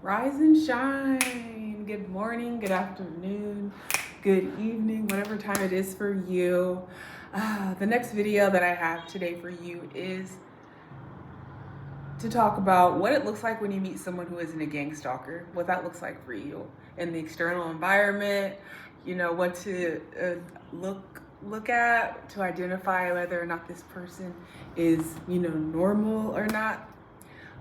Rise and shine. Good morning, good afternoon, good evening, whatever time it is for you. The next video that I have today for you is to talk about what it looks like when you meet someone who isn't a gang stalker, what that looks like for you in the external environment, what to look at to identify whether or not this person is, normal or not.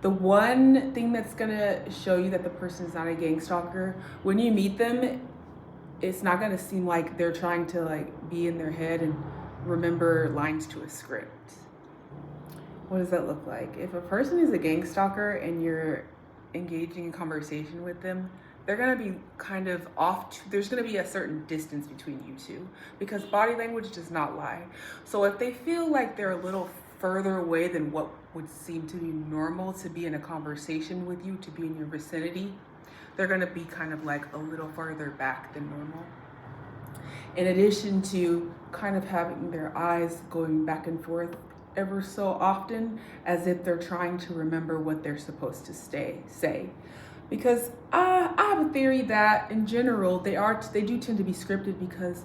The one thing that's gonna show you that the person is not a gang stalker, when you meet them, it's not gonna seem like they're trying to be in their head and remember lines to a script. What does that look like? If a person is a gang stalker and you're engaging in conversation with them, they're gonna be kind of there's gonna be a certain distance between you two because body language does not lie. So if they feel like they're a little further away than what would seem to be normal to be in a conversation with you, to be in your vicinity, they're gonna be kind of like a little further back than normal. In addition to kind of having their eyes going back and forth ever so often as if they're trying to remember what they're supposed to say. Because I have a theory that in general they do tend to be scripted because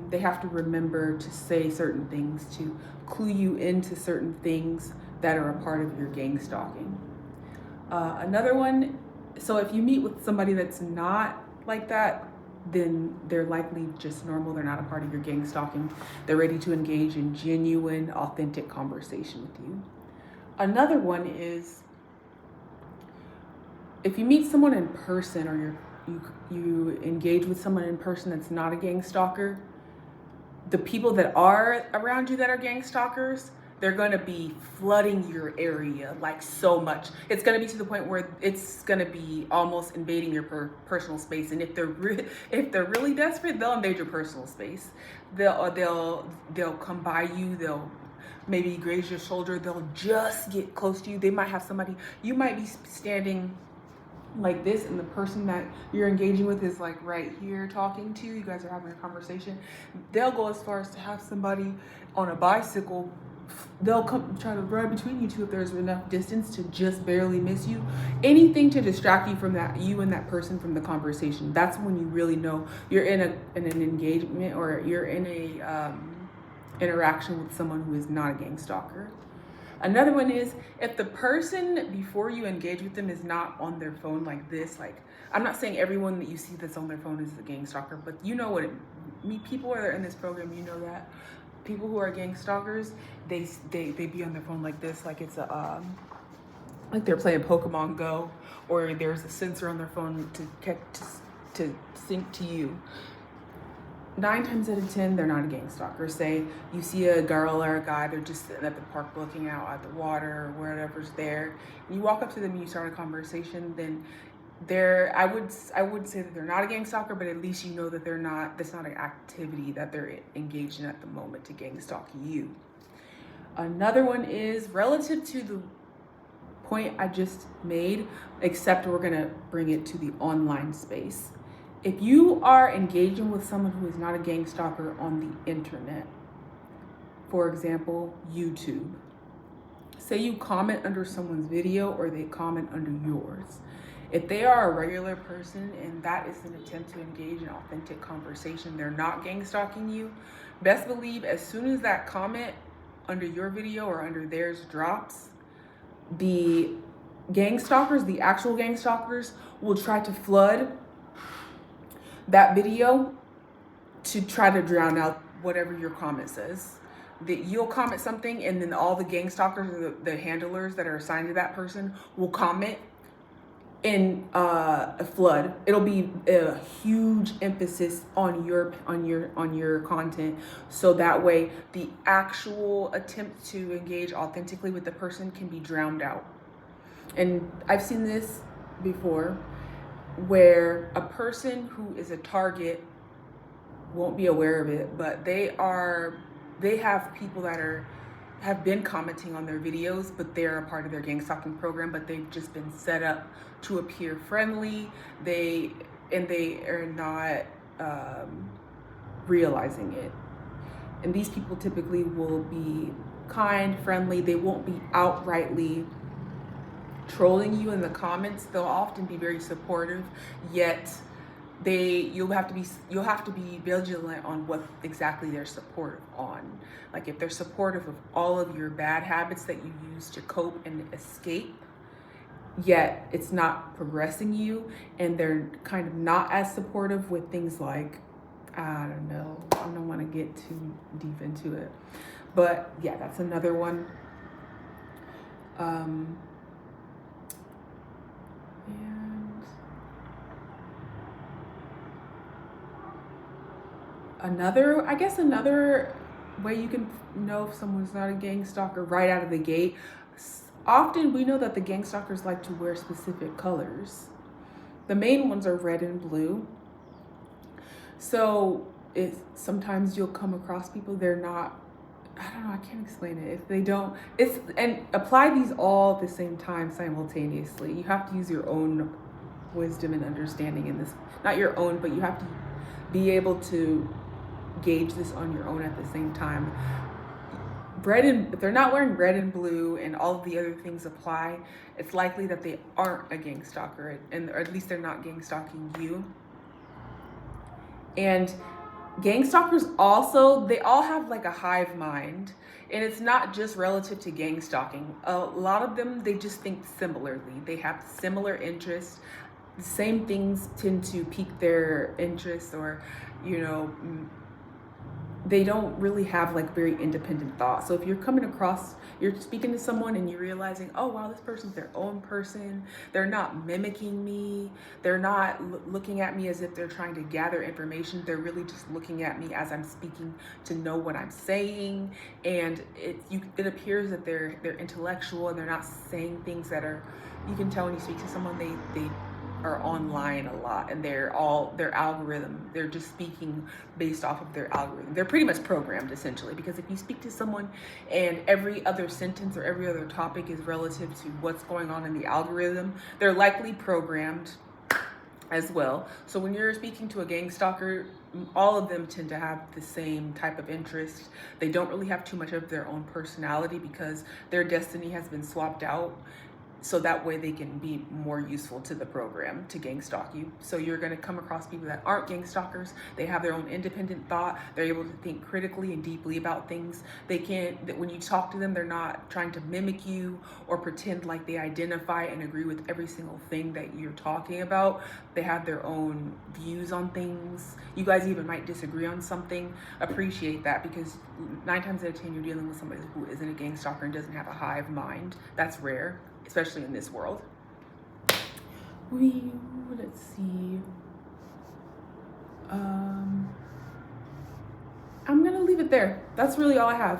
they have to remember to say certain things to clue you into certain things that are a part of your gang stalking. Another one, so if you meet with somebody that's not like that, then they're likely just normal. They're not a part of your gang stalking. They're ready to engage in genuine, authentic conversation with you. Another one is if you meet someone in person or you engage with someone in person that's not a gang stalker, the people that are around you that are gang stalkers, they're gonna be flooding your area like so much. It's gonna be to the point where it's gonna be almost invading your personal space. And if they're really desperate, they'll invade your personal space. They'll come by you. They'll maybe graze your shoulder. They'll just get close to you. They might have somebody. You might be standing like this and the person that you're engaging with is like right here talking to you. You guys are having a conversation. They'll go as far as to have somebody on a bicycle. They'll come try to run between you two if there's enough distance to just barely miss you. Anything to distract you from you and that person from the conversation. That's when you really know you're in an engagement or you're in a interaction with someone who is not a gang stalker. Another one is if the person before you engage with them is not on their phone like this, I'm not saying everyone that you see that's on their phone is a gang stalker, but you know what people are in this program, you know that people who are gang stalkers, they be on their phone like this, like it's like they're playing Pokemon Go, or there's a sensor on their phone to sync to you. 9 times out of 10, they're not a gang stalker. Say you see a girl or a guy, they're just sitting at the park looking out at the water or whatever's there. And you walk up to them and you start a conversation, then I would say that they're not a gang stalker, but at least you know that that's not an activity that they're engaged in at the moment to gang stalk you. Another one is relative to the point I just made, except we're gonna bring it to the online space. If you are engaging with someone who is not a gang stalker on the internet, for example, YouTube, say you comment under someone's video or they comment under yours. If they are a regular person and that is an attempt to engage in authentic conversation, they're not gang stalking you, best believe as soon as that comment under your video or under theirs drops, the gang stalkers, the actual gang stalkers, will try to flood that video to try to drown out whatever your comment says. That you'll comment something and then all the gang stalkers or the handlers that are assigned to that person will comment in a flood. It'll be a huge emphasis on your content, so that way the actual attempt to engage authentically with the person can be drowned out. And I've seen this before, where a person who is a target won't be aware of it, but they have people that have been commenting on their videos, but they're a part of their gang stalking program, but they've just been set up to appear friendly. They are not realizing it. And these people typically will be kind, friendly. They won't be outrightly trolling you in the comments, they'll often be very supportive, yet you'll have to be vigilant on what exactly they're supportive on. Like if they're supportive of all of your bad habits that you use to cope and escape, yet it's not progressing you, and they're kind of not as supportive with things like, I don't know, I don't want to get too deep into it, but yeah, that's another one. And another way you can know if someone's not a gang stalker right out of the gate. Often we know that the gang stalkers like to wear specific colors. The main ones are red and blue. So sometimes you'll come across people, they're not, I don't know, I can't explain it. If they don't, and apply these all at the same time simultaneously. You have to use your own wisdom and understanding in this, not your own, but you have to be able to gauge this on your own at the same time. If they're not wearing red and blue and all of the other things apply, it's likely that they aren't a gang stalker, or at least they're not gang stalking you. And gang stalkers also, they all have like a hive mind, and it's not just relative to gang stalking. A lot of them, they just think similarly. They have similar interests. The same things tend to pique their interest, or, you know, they don't really have like very independent thoughts. So if you're you're speaking to someone and you're realizing, oh wow, this person's their own person, they're not mimicking me, they're not looking at me as if they're trying to gather information, they're really just looking at me as I'm speaking to know what I'm saying, and it appears that they're intellectual and they're not saying things that are, you can tell when you speak to someone they are online a lot, and their algorithm, they're just speaking based off of their algorithm. They're pretty much programmed essentially, because if you speak to someone and every other sentence or every other topic is relative to what's going on in the algorithm, they're likely programmed as well. So when you're speaking to a gang stalker, all of them tend to have the same type of interest. They don't really have too much of their own personality because their destiny has been swapped out, so that way they can be more useful to the program to gang stalk you. So you're going to come across people that aren't gang stalkers. They have their own independent thought. They're able to think critically and deeply about things. When you talk to them, they're not trying to mimic you or pretend like they identify and agree with every single thing that you're talking about. They have their own views on things. You guys even might disagree on something. Appreciate that, because 9 times out of 10 you're dealing with somebody who isn't a gang stalker and doesn't have a hive mind. That's rare, especially in this world. Let's see. I'm gonna leave it there. That's really all I have.